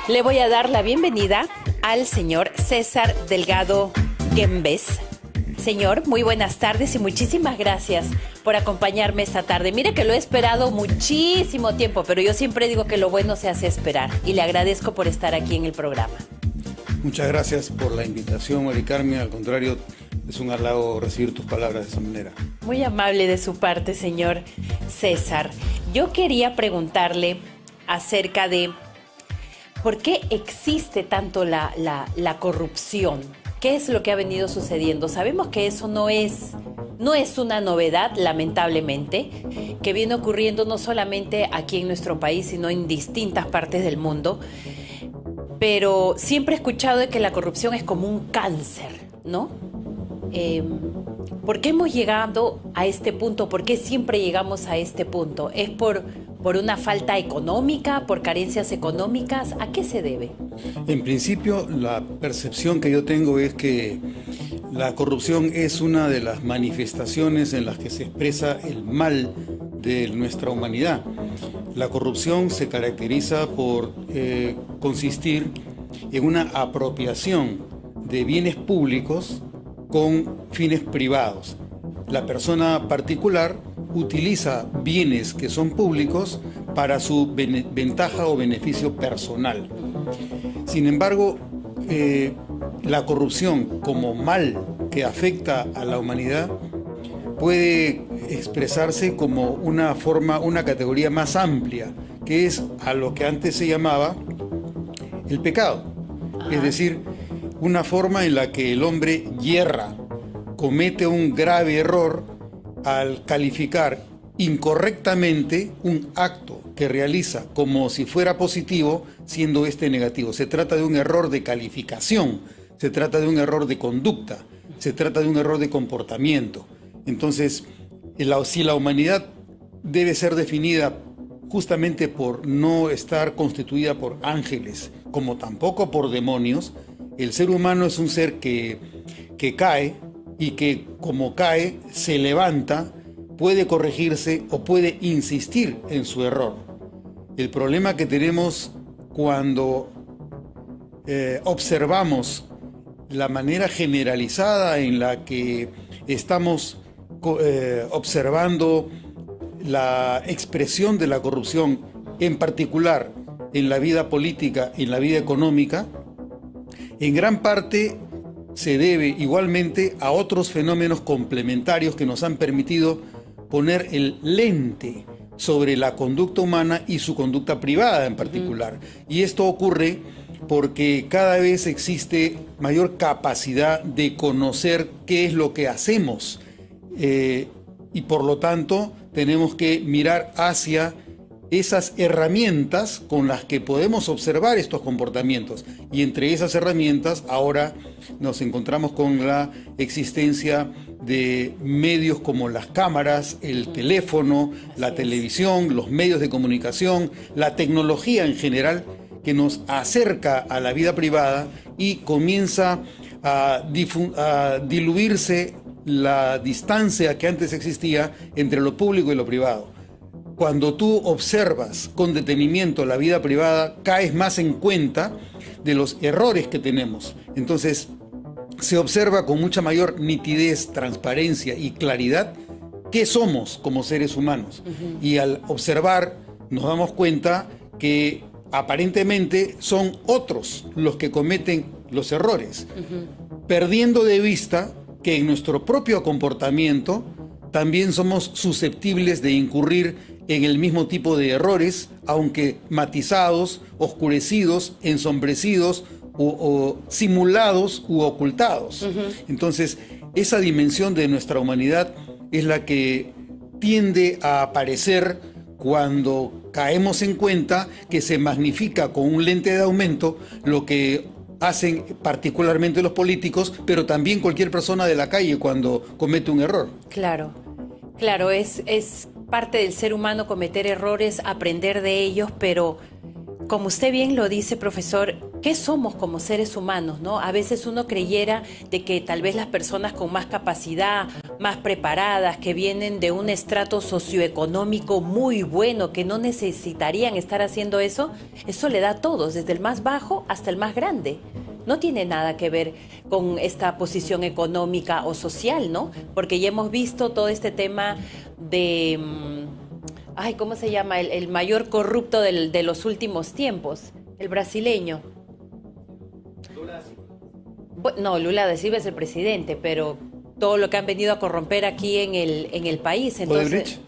Le voy a dar la bienvenida al señor César Delgado Guembes. Señor, muy buenas tardes y muchísimas gracias por acompañarme esta tarde. Mire que lo he esperado muchísimo tiempo, pero yo siempre digo que lo bueno se hace esperar y le agradezco por estar aquí en el programa. Muchas gracias por la invitación, Mari Carmen. Al contrario, es un halago recibir tus palabras de esa manera. Muy amable de su parte, señor César. Yo quería preguntarle acerca de por qué existe tanto la corrupción. ¿Qué es lo que ha venido sucediendo? Sabemos que eso no es una novedad, lamentablemente, que viene ocurriendo no solamente aquí en nuestro país, sino en distintas partes del mundo. Pero siempre he escuchado de que la corrupción es como un cáncer, ¿no? ¿Por qué hemos llegado a este punto? ¿Por qué siempre llegamos a este punto? ¿Es por una falta económica, por carencias económicas? ¿A qué se debe? En principio, la percepción que yo tengo es que la corrupción es una de las manifestaciones en las que se expresa el mal de nuestra humanidad. La corrupción se caracteriza por consistir en una apropiación de bienes públicos con fines privados. La persona particular utiliza bienes que son públicos para su ventaja o beneficio personal. Sin embargo, la corrupción como mal que afecta a la humanidad puede expresarse como una categoría más amplia, que es a lo que antes se llamaba el pecado. Es decir, una forma en la que el hombre yerra, comete un grave error al calificar incorrectamente un acto que realiza como si fuera positivo, siendo este negativo. Se trata de un error de calificación, se trata de un error de conducta, se trata de un error de comportamiento. Entonces, si la humanidad debe ser definida justamente por no estar constituida por ángeles, como tampoco por demonios, el ser humano es un ser que cae y que como cae se levanta, puede corregirse o puede insistir en su error. El problema que tenemos cuando observamos la manera generalizada en la que estamos observando la expresión de la corrupción, en particular en la vida política y en la vida económica, en gran parte se debe igualmente a otros fenómenos complementarios que nos han permitido poner el lente sobre la conducta humana y su conducta privada en particular. Y esto ocurre porque cada vez existe mayor capacidad de conocer qué es lo que hacemos y por lo tanto tenemos que mirar hacia esas herramientas con las que podemos observar estos comportamientos. Y entre esas herramientas ahora nos encontramos con la existencia de medios como las cámaras, el teléfono, la televisión, los medios de comunicación, la tecnología en general, que nos acerca a la vida privada y comienza a diluirse la distancia que antes existía entre lo público y lo privado. Cuando tú observas con detenimiento la vida privada, caes más en cuenta de los errores que tenemos. Entonces, se observa con mucha mayor nitidez, transparencia y claridad qué somos como seres humanos. Y al observar, nos damos cuenta que aparentemente son otros los que cometen los errores, perdiendo de vista que en nuestro propio comportamiento también somos susceptibles de incurrir en el mismo tipo de errores, aunque matizados, oscurecidos, ensombrecidos o simulados u ocultados. Entonces, esa dimensión de nuestra humanidad es la que tiende a aparecer cuando caemos en cuenta que se magnifica con un lente de aumento lo que hacen particularmente los políticos, pero también cualquier persona de la calle cuando comete un error. Claro, es parte del ser humano cometer errores, aprender de ellos, pero como usted bien lo dice, profesor, qué somos como seres humanos, ¿no? A veces uno creyera de que tal vez las personas con más capacidad, más preparadas, que vienen de un estrato socioeconómico muy bueno, que no necesitarían estar haciendo eso le da a todos, desde el más bajo hasta el más grande. No tiene nada que ver con esta posición económica o social, ¿no? Porque ya hemos visto todo este tema de... Ay, ¿cómo se llama? El mayor corrupto de los últimos tiempos, el brasileño. No, Lula da Silva es el presidente, pero todo lo que han venido a corromper aquí en el país. Entonces,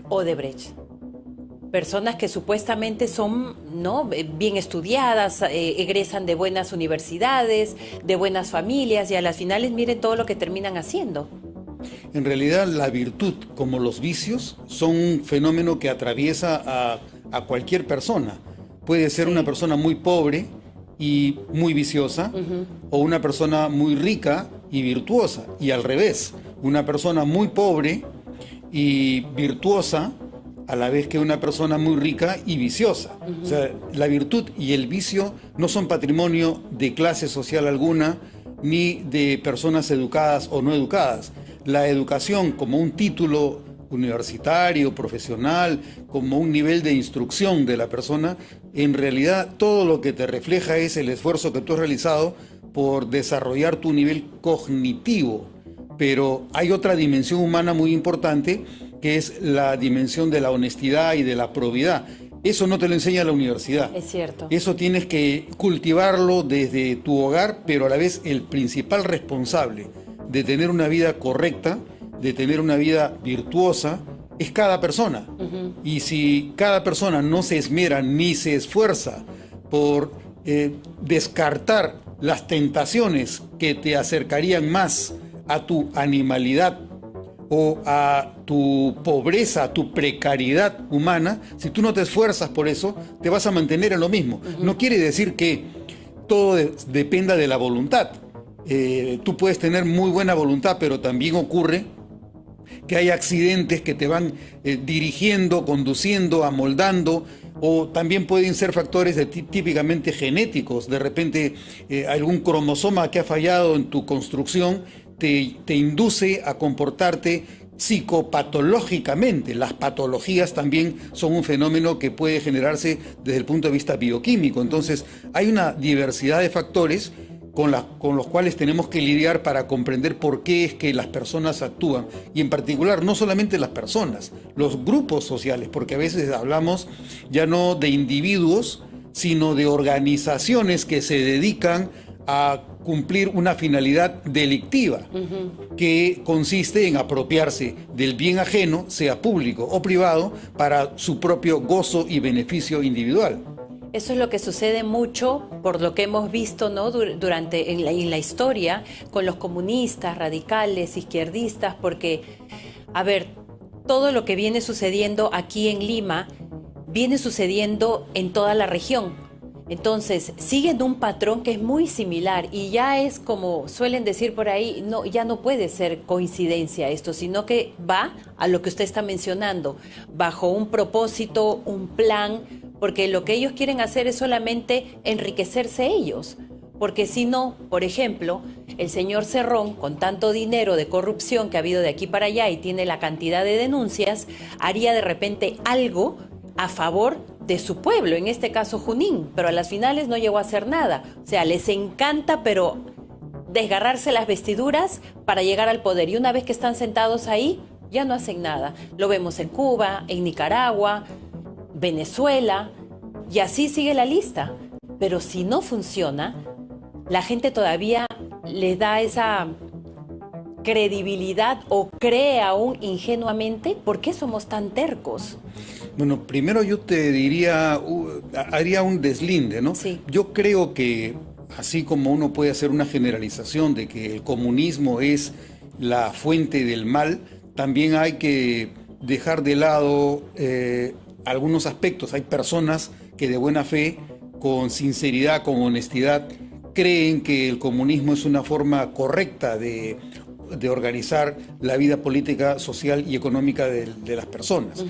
Odebrecht. Personas que supuestamente son, ¿no?, bien estudiadas, egresan de buenas universidades, de buenas familias, y a las finales miren todo lo que terminan haciendo. En realidad, la virtud, como los vicios, son un fenómeno que atraviesa a cualquier persona. Puede ser una persona muy pobre y muy viciosa, o una persona muy rica y virtuosa, y al revés, una persona muy pobre y virtuosa a la vez que una persona muy rica y viciosa. O sea, la virtud y el vicio no son patrimonio de clase social alguna, ni de personas educadas o no educadas. La educación como un título universitario, profesional, como un nivel de instrucción de la persona, en realidad todo lo que te refleja es el esfuerzo que tú has realizado por desarrollar tu nivel cognitivo. Pero hay otra dimensión humana muy importante, que es la dimensión de la honestidad y de la probidad. Eso no te lo enseña la universidad. Es cierto. Eso tienes que cultivarlo desde tu hogar, pero a la vez el principal responsable de tener una vida correcta, de tener una vida virtuosa, es cada persona. Y si cada persona no se esmera ni se esfuerza por descartar las tentaciones que te acercarían más a tu animalidad o a tu pobreza, a tu precariedad humana, si tú no te esfuerzas por eso, te vas a mantener en lo mismo. No quiere decir que todo dependa de la voluntad. Tú puedes tener muy buena voluntad, pero también ocurre que hay accidentes que te van dirigiendo, conduciendo, amoldando, o también pueden ser factores típicamente genéticos. De repente algún cromosoma que ha fallado en tu construcción te induce a comportarte psicopatológicamente. Las patologías también son un fenómeno que puede generarse desde el punto de vista bioquímico. Entonces hay una diversidad de factores con los cuales tenemos que lidiar para comprender por qué es que las personas actúan, y en particular no solamente las personas, los grupos sociales, porque a veces hablamos ya no de individuos, sino de organizaciones que se dedican a cumplir una finalidad delictiva, que consiste en apropiarse del bien ajeno, sea público o privado, para su propio gozo y beneficio individual. Eso es lo que sucede mucho, por lo que hemos visto, ¿no?, durante en la historia, con los comunistas, radicales, izquierdistas, porque, a ver, todo lo que viene sucediendo aquí en Lima viene sucediendo en toda la región. Entonces, siguen un patrón que es muy similar, y ya es como suelen decir por ahí, no, ya no puede ser coincidencia esto, sino que va a lo que usted está mencionando, bajo un propósito, un plan, porque lo que ellos quieren hacer es solamente enriquecerse ellos. Porque si no, por ejemplo, el señor Cerrón, con tanto dinero de corrupción que ha habido de aquí para allá y tiene la cantidad de denuncias, haría de repente algo a favor de su pueblo, en este caso Junín, pero a las finales no llegó a hacer nada. O sea, les encanta, pero desgarrarse las vestiduras para llegar al poder, y una vez que están sentados ahí, ya no hacen nada. Lo vemos en Cuba, en Nicaragua, Venezuela, y así sigue la lista. Pero si no funciona, la gente todavía le da esa credibilidad, o cree aún ingenuamente. ¿Por qué somos tan tercos? Bueno, primero yo te diría, haría un deslinde, ¿no? Sí. Yo creo que, así como uno puede hacer una generalización de que el comunismo es la fuente del mal, también hay que dejar de lado algunos aspectos. Hay personas que de buena fe, con sinceridad, con honestidad, creen que el comunismo es una forma correcta de organizar la vida política, social y económica de las personas.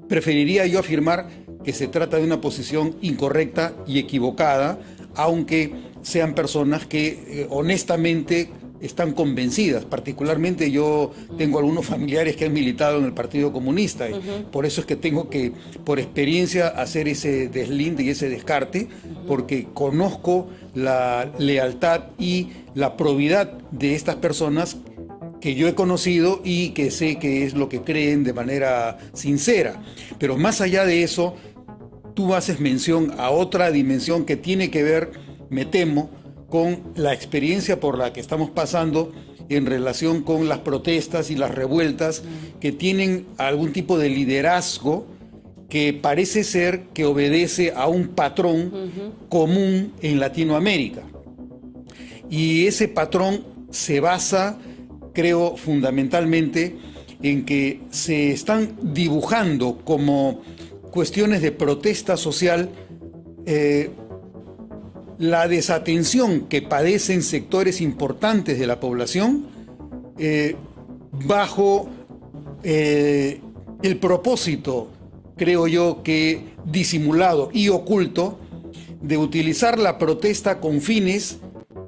Preferiría yo afirmar que se trata de una posición incorrecta y equivocada, aunque sean personas que honestamente están convencidas. Particularmente yo tengo algunos familiares que han militado en el Partido Comunista, y por eso es que tengo que, por experiencia, hacer ese deslinde y ese descarte, porque conozco la lealtad y la probidad de estas personas que yo he conocido y que sé que es lo que creen de manera sincera. Pero más allá de eso, tú haces mención a otra dimensión que tiene que ver, me temo, con la experiencia por la que estamos pasando en relación con las protestas y las revueltas que tienen algún tipo de liderazgo que parece ser que obedece a un patrón común en Latinoamérica. Y ese patrón se basa, creo, fundamentalmente en que se están dibujando como cuestiones de protesta social la desatención que padecen sectores importantes de la población bajo el propósito, creo yo, que disimulado y oculto de utilizar la protesta con fines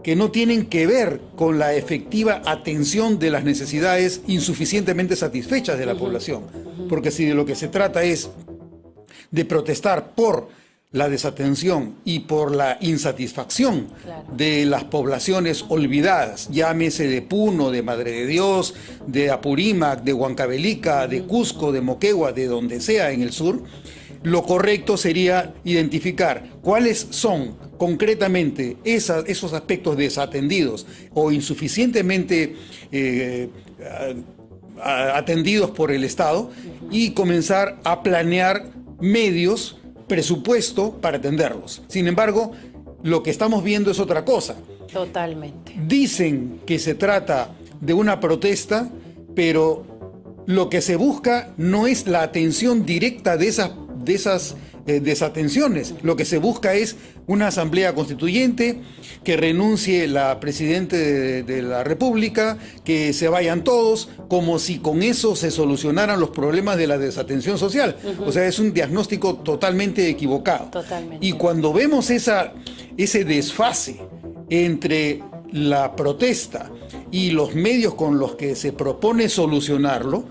que no tienen que ver con la efectiva atención de las necesidades insuficientemente satisfechas de la población. Porque si de lo que se trata es de protestar por la desatención y por la insatisfacción de las poblaciones olvidadas, llámese de Puno, de Madre de Dios, de Apurímac, de Huancavelica, de Cusco, de Moquegua, de donde sea en el sur, lo correcto sería identificar cuáles son concretamente esos aspectos desatendidos o insuficientemente atendidos por el Estado y comenzar a planear medios, presupuesto para atenderlos. Sin embargo, lo que estamos viendo es otra cosa. Totalmente. Dicen que se trata de una protesta, pero lo que se busca no es la atención directa de esas desatenciones. Lo que se busca es una asamblea constituyente, que renuncie la presidenta de la República, que se vayan todos, como si con eso se solucionaran los problemas de la desatención social. O sea, es un diagnóstico totalmente equivocado. Totalmente. Y cuando vemos ese desfase entre la protesta y los medios con los que se propone solucionarlo,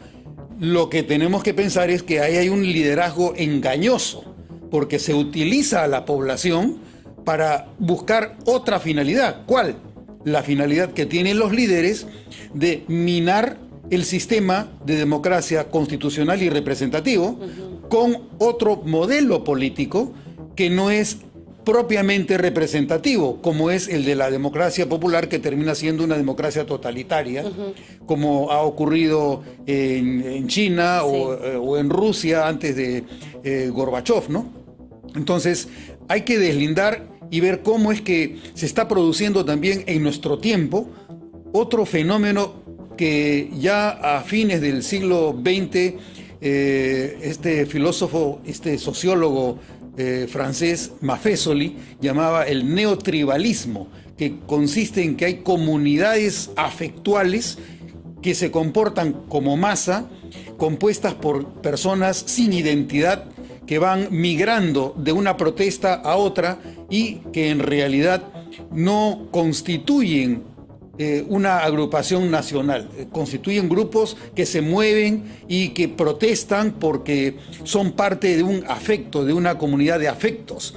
lo que tenemos que pensar es que ahí hay un liderazgo engañoso, porque se utiliza a la población para buscar otra finalidad. ¿Cuál? La finalidad que tienen los líderes de minar el sistema de democracia constitucional y representativo con otro modelo político que no es propiamente representativo, como es el de la democracia popular, que termina siendo una democracia totalitaria, como ha ocurrido en China o en Rusia antes de Gorbachev, ¿no? Entonces, hay que deslindar y ver cómo es que se está produciendo también en nuestro tiempo otro fenómeno que ya a fines del siglo XX, este filósofo, este sociólogo francés Maffesoli llamaba el neotribalismo, que consiste en que hay comunidades afectuales que se comportan como masa, compuestas por personas sin identidad que van migrando de una protesta a otra y que en realidad no constituyen una agrupación nacional, constituyen grupos que se mueven y que protestan porque son parte de un afecto, de una comunidad de afectos,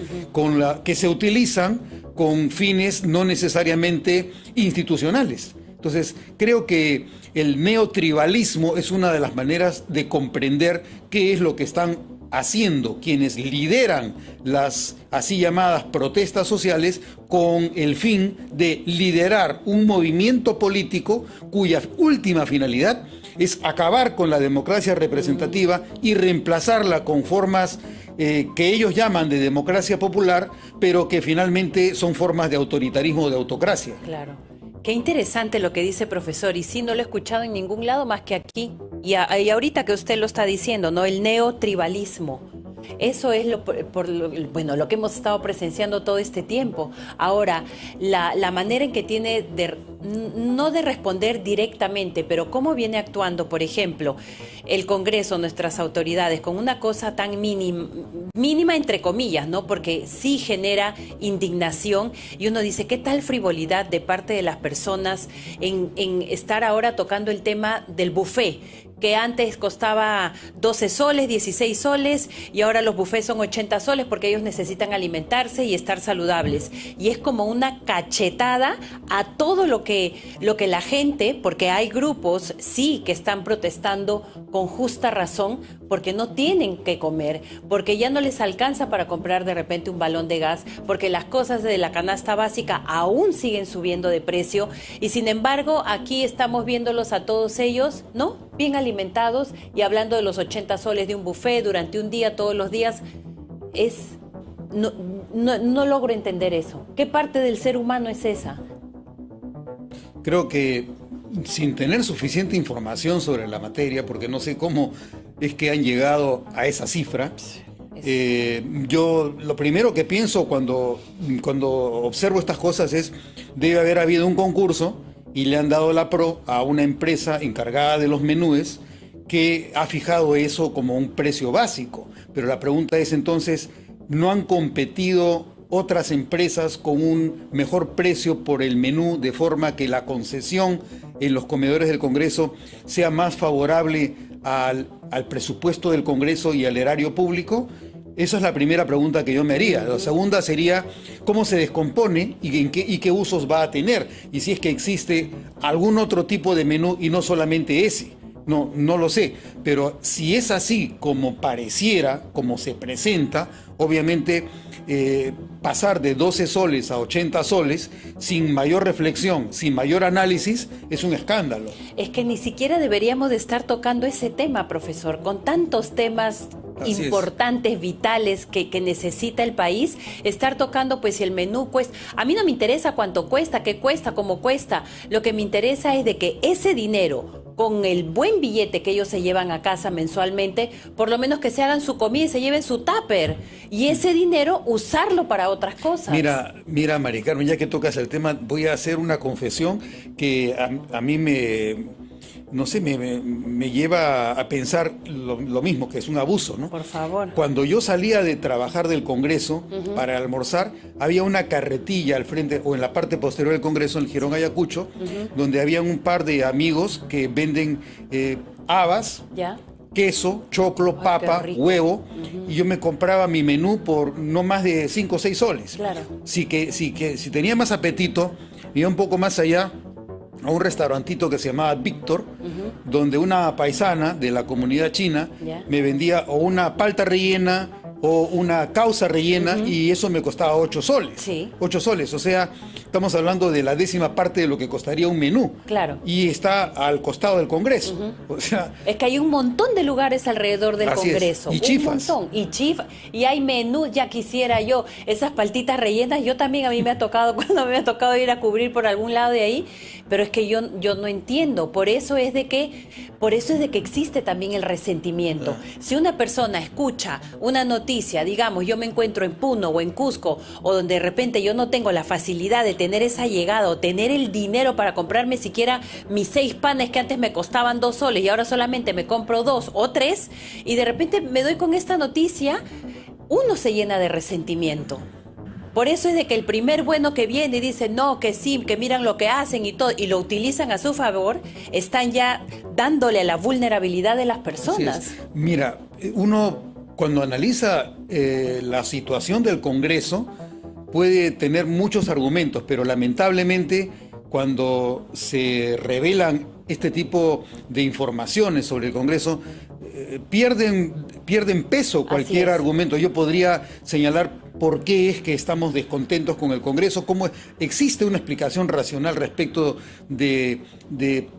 que se utilizan con fines no necesariamente institucionales. Entonces, creo que el neotribalismo es una de las maneras de comprender qué es lo que están haciendo quienes lideran las así llamadas protestas sociales con el fin de liderar un movimiento político cuya última finalidad es acabar con la democracia representativa y reemplazarla con formas que ellos llaman de democracia popular, pero que finalmente son formas de autoritarismo o de autocracia. Claro. Qué interesante lo que dice, profesor, y sí, no lo he escuchado en ningún lado más que aquí. Y ahorita que usted lo está diciendo, ¿no? El neotribalismo. Eso es bueno, lo que hemos estado presenciando todo este tiempo. Ahora, la manera en que tiene no de responder directamente, pero cómo viene actuando, por ejemplo, el Congreso, nuestras autoridades, con una cosa tan mínima entre comillas, ¿no? Porque sí genera indignación y uno dice, ¿qué tal frivolidad de parte de las personas en estar ahora tocando el tema del buffet? Que antes costaba 12 soles, 16 soles y ahora los buffets son 80 soles porque ellos necesitan alimentarse y estar saludables. Y es como una cachetada a todo lo que la gente, porque hay grupos, sí, que están protestando con justa razón porque no tienen que comer, porque ya no les alcanza para comprar de repente un balón de gas, porque las cosas de la canasta básica aún siguen subiendo de precio y sin embargo aquí estamos viéndolos a todos ellos, ¿no? Bien alimentados y hablando de los 80 soles de un buffet durante un día, todos los días, no logro entender eso. ¿Qué parte del ser humano es esa? Creo que sin tener suficiente información sobre la materia, porque no sé cómo es que han llegado a esa cifra, yo lo primero que pienso cuando observo estas cosas es, debe haber habido un concurso y le han dado la pro a una empresa encargada de los menúes que ha fijado eso como un precio básico. Pero la pregunta es entonces, ¿no han competido otras empresas con un mejor precio por el menú de forma que la concesión en los comedores del Congreso sea más favorable al presupuesto del Congreso y al erario público? Esa es la primera pregunta que yo me haría. La segunda sería, ¿cómo se descompone y qué usos va a tener? Y si es que existe algún otro tipo de menú y no solamente ese. No lo sé, pero si es así como pareciera, como se presenta, obviamente pasar de 12 soles a 80 soles sin mayor reflexión, sin mayor análisis, es un escándalo. Es que ni siquiera deberíamos de estar tocando ese tema, profesor, con tantos temas importantes, vitales que necesita el país, estar tocando pues si el menú cuesta. A mí no me interesa cuánto cuesta, qué cuesta, cómo cuesta. Lo que me interesa es de que ese dinero, con el buen billete que ellos se llevan a casa mensualmente, por lo menos que se hagan su comida y se lleven su tupper. Y ese dinero usarlo para otras cosas. Mira, Mari Carmen, ya que tocas el tema, voy a hacer una confesión que a mí me lleva a pensar lo mismo, que es un abuso, ¿no? Por favor. Cuando yo salía de trabajar del Congreso para almorzar, había una carretilla al frente o en la parte posterior del Congreso, en el Jirón Ayacucho, donde había un par de amigos que venden habas, ¿ya? Queso, choclo, papa, huevo, y yo me compraba mi menú por no más de 5 o 6 soles. Claro. Si tenía más apetito, iba un poco más allá a un restaurantito que se llamaba Víctor, donde una paisana de la comunidad china me vendía o una palta rellena o una causa rellena y eso me costaba 8 soles. Sí. 8 soles, o sea, estamos hablando de la 10ª parte de lo que costaría un menú. Claro. Y está al costado del Congreso. O sea, es que hay un montón de lugares alrededor del Congreso. Y chifas. Un montón. Y hay menú, ya quisiera yo, esas paltitas rellenas, yo también a mí me ha tocado, cuando me ha tocado ir a cubrir por algún lado de ahí, pero es que yo no entiendo. Por eso es de que existe también el resentimiento. Si una persona escucha una noticia, digamos, yo me encuentro en Puno o en Cusco, o donde de repente yo no tengo la facilidad de tener esa llegada o tener el dinero para comprarme siquiera mis 6 panes que antes me costaban 2 soles y ahora solamente me compro 2 o 3, y de repente me doy con esta noticia, uno se llena de resentimiento. Por eso es de que el primer bueno que viene y dice no, que sí, que miran lo que hacen y todo, y lo utilizan a su favor, están ya dándole a la vulnerabilidad de las personas. Mira, uno cuando analiza la situación del Congreso puede tener muchos argumentos, pero lamentablemente cuando se revelan este tipo de informaciones sobre el Congreso, pierden peso cualquier argumento. Yo podría señalar por qué es que estamos descontentos con el Congreso, cómo existe una explicación racional respecto de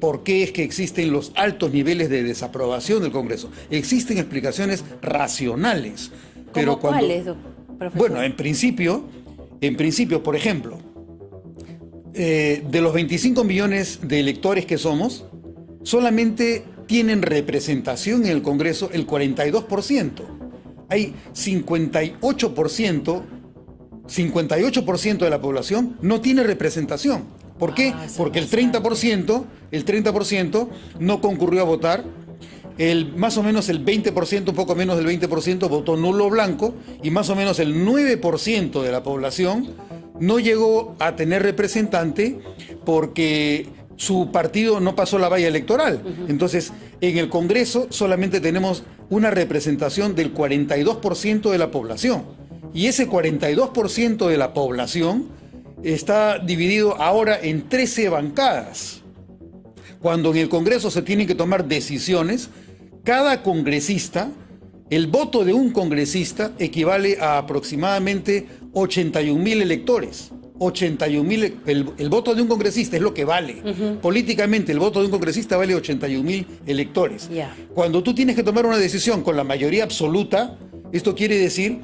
por qué es que existen los altos niveles de desaprobación del Congreso. Existen explicaciones racionales. Pero ¿cuáles, profesor? Bueno, en principio, por ejemplo, de los 25 millones de electores que somos, solamente tienen representación en el Congreso el 42%. hay 58% de la población no tiene representación. ¿Por qué? Porque el 30% no concurrió a votar. Más o menos el 20%, un poco menos del 20% votó nulo o blanco, y más o menos el 9% de la población no llegó a tener representante porque su partido no pasó la valla electoral. Entonces, en el Congreso solamente tenemos una representación del 42% de la población. Y ese 42% de la población está dividido ahora en 13 bancadas. Cuando en el Congreso se tienen que tomar decisiones, cada congresista, el voto de un congresista equivale a aproximadamente 81.000 electores. 81.000, el voto de un congresista es lo que vale. Políticamente, el voto de un congresista vale 81.000 electores. Cuando tú tienes que tomar una decisión con la mayoría absoluta, esto quiere decir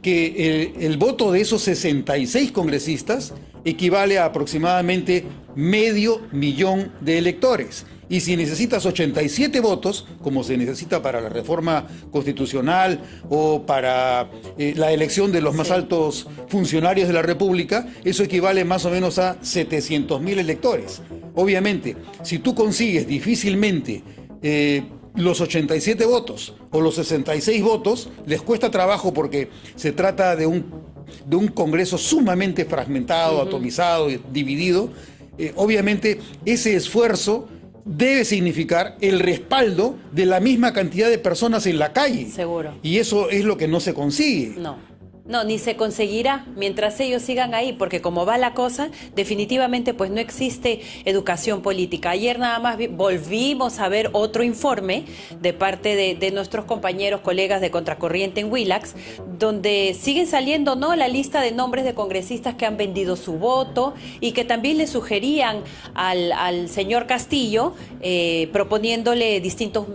que el voto de esos 66 congresistas equivale a aproximadamente 500.000 de electores. Y si necesitas 87 votos, como se necesita para la reforma constitucional o para la elección de los más altos funcionarios de la República, eso equivale más o menos a 700.000 electores. Obviamente, si tú consigues difícilmente los 87 votos o los 66 votos, les cuesta trabajo porque se trata de un Congreso sumamente fragmentado, atomizado, dividido. Obviamente, ese esfuerzo debe significar el respaldo de la misma cantidad de personas en la calle. Seguro. Y eso es lo que no se consigue. No, ni se conseguirá mientras ellos sigan ahí, porque como va la cosa, definitivamente pues no existe educación política. Ayer nada más volvimos a ver otro informe de parte de nuestros compañeros, colegas de Contracorriente en Willax, donde siguen saliendo, ¿no?, la lista de nombres de congresistas que han vendido su voto y que también le sugerían al señor Castillo proponiéndole distintos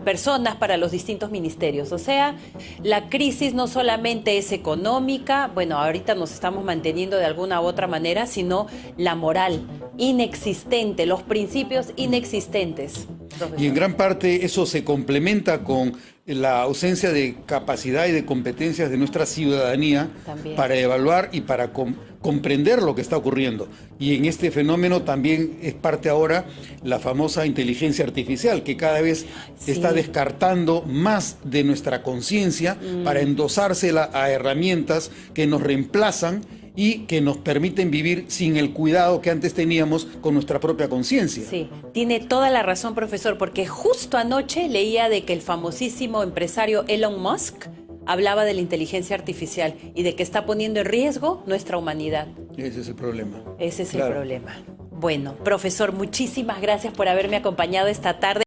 personas para los distintos ministerios. O sea, la crisis no solamente es económica, bueno, ahorita nos estamos manteniendo de alguna u otra manera, sino la moral inexistente, los principios inexistentes. Profesor. Y en gran parte eso se complementa con la ausencia de capacidad y de competencias de nuestra ciudadanía también para evaluar y para comprender lo que está ocurriendo. Y en este fenómeno también es parte ahora la famosa inteligencia artificial, que cada vez está descartando más de nuestra conciencia para endosársela a herramientas que nos reemplazan y que nos permiten vivir sin el cuidado que antes teníamos con nuestra propia conciencia. Sí, tiene toda la razón, profesor, porque justo anoche leía de que el famosísimo empresario Elon Musk hablaba de la inteligencia artificial y de que está poniendo en riesgo nuestra humanidad. Ese es el problema. Ese es el problema. Bueno, profesor, muchísimas gracias por haberme acompañado esta tarde.